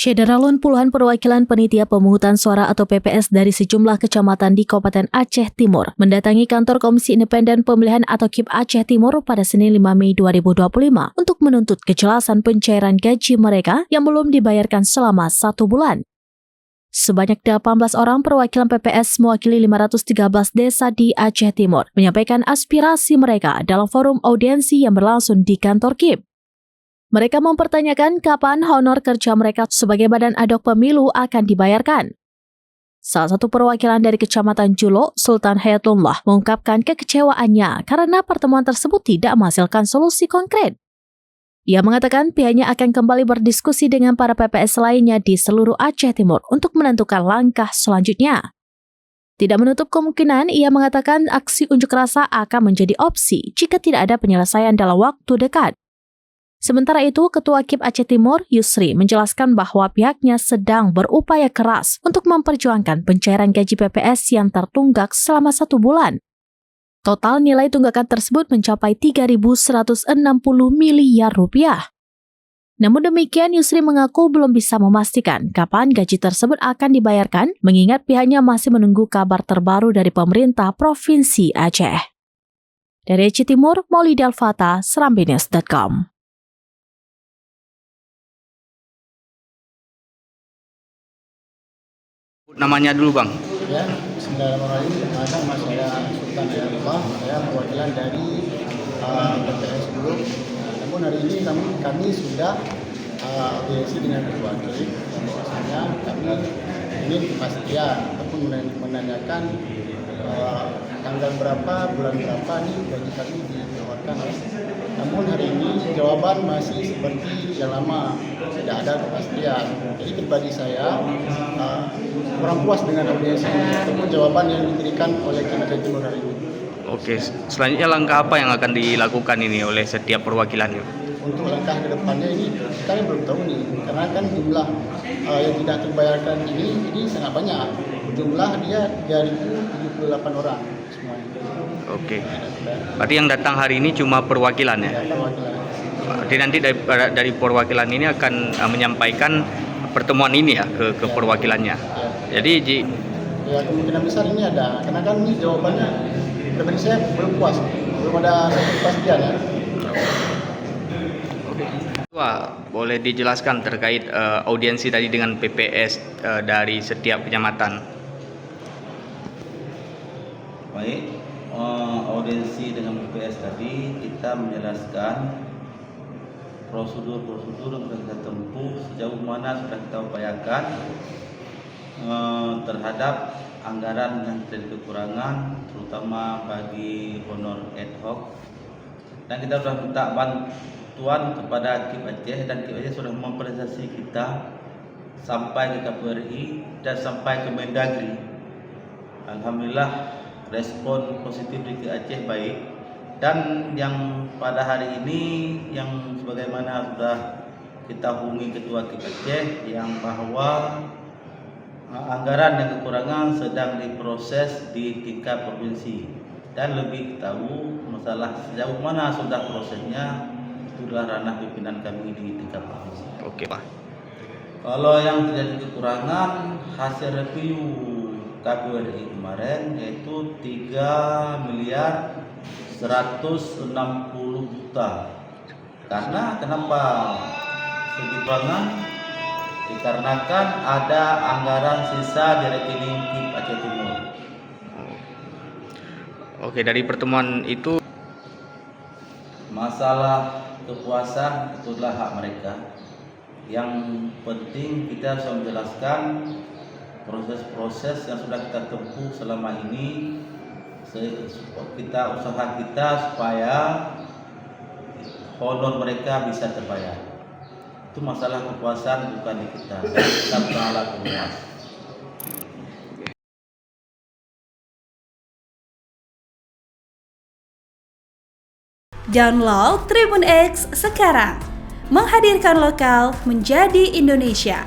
Syederalun puluhan perwakilan panitia pemungutan suara atau PPS dari sejumlah kecamatan di Kabupaten Aceh Timur mendatangi kantor Komisi Independen Pemilihan atau KIP Aceh Timur pada Senin 5 Mei 2025 untuk menuntut kejelasan pencairan gaji mereka yang belum dibayarkan selama 1 bulan. Sebanyak 18 orang perwakilan PPS mewakili 513 desa di Aceh Timur menyampaikan aspirasi mereka dalam forum audiensi yang berlangsung di kantor KIP. Mereka mempertanyakan kapan honor kerja mereka sebagai badan ad hoc pemilu akan dibayarkan. Salah satu perwakilan dari Kecamatan Julo, Sultan Hayatullah, mengungkapkan kekecewaannya karena pertemuan tersebut tidak menghasilkan solusi konkret. Ia mengatakan pihaknya akan kembali berdiskusi dengan para PPS lainnya di seluruh Aceh Timur untuk menentukan langkah selanjutnya. Tidak menutup kemungkinan, ia mengatakan aksi unjuk rasa akan menjadi opsi jika tidak ada penyelesaian dalam waktu dekat. Sementara itu, Ketua KIP Aceh Timur, Yusri, menjelaskan bahwa pihaknya sedang berupaya keras untuk memperjuangkan pencairan gaji PPS yang tertunggak selama 1 bulan. Total nilai tunggakan tersebut mencapai 3.160 miliar rupiah. Namun demikian, Yusri mengaku belum bisa memastikan kapan gaji tersebut akan dibayarkan, mengingat pihaknya masih menunggu kabar terbaru dari pemerintah Provinsi Aceh. Dari Aceh Timur, Maulida Al-Fatah, serambinews.com. Namanya dulu, Bang. Ya, bismillahirrahmanirrahim. Nama saya Sultan Hayatullah, saya perwakilan dari PPS dulu. Namun hari ini kami sudah audiensi dengan Ketua KIP, bahwasanya kami ingin kepastian ataupun menanyakan tanggal berapa, bulan berapa nih gaji kami dikeluarkan. Namun hari ini jawaban masih seperti yang lama, tidak ada kepastian. Jadi pribadi saya kurang puas dengan audiensi ataupun jawaban yang diberikan oleh KIP Aceh Timur hari ini. Oke, selanjutnya langkah apa yang akan dilakukan ini oleh setiap perwakilannya? Untuk langkah ke depannya ini kita belum tahu nih, karena kan jumlah yang tidak terbayarkan ini sangat banyak. Jumlah dia 3.078 orang semuanya. Oke. Berarti yang datang hari ini cuma perwakilan ya? Perwakilan. Berarti nanti dari perwakilan ini akan menyampaikan pertemuan ini ya ke perwakilannya. Ya. Jadi Ya, kemungkinan besar ini ada, karena kan ini jawabannya pribadi saya belum puas, belum ada kepastian ya. Wah, boleh dijelaskan terkait audiensi tadi dengan PPS dari setiap kecamatan? Baik, audiensi dengan PPS tadi kita menjelaskan prosedur-prosedur yang sudah kita tempuh, sejauh mana sudah kita upayakan terhadap anggaran yang terjadi kekurangan, terutama bagi honor ad hoc. Dan kita sudah minta bantuan kepada KIP Aceh, dan KIP Aceh sudah mempresentasi kita sampai ke KPRI dan sampai ke Mendagri. Alhamdulillah respon positif di KIP Aceh baik, dan yang pada hari ini yang sebagaimana sudah kita hubungi Ketua KIP Aceh yang bahwa anggaran yang kekurangan sedang diproses di tingkat provinsi, dan lebih tahu masalah sejauh mana sudah prosesnya itulah ranah pimpinan kami di tingkat provinsi. Oke, Pak. Kalau yang terjadi kekurangan hasil review KPRI kemarin yaitu 3.160 juta. Karena kenapa kekurangan? Dikarenakan ada anggaran sisa di rekening KIP Aceh Timur. Oke, dari pertemuan itu Masalah kepuasan itulah hak mereka. Yang penting kita harus menjelaskan proses-proses yang sudah kita tempuh selama ini, usaha kita supaya honor mereka bisa terbayar. Itu masalah kepuasan bukan di kita masalah kepuasan. Download Tribun X sekarang, menghadirkan lokal menjadi Indonesia.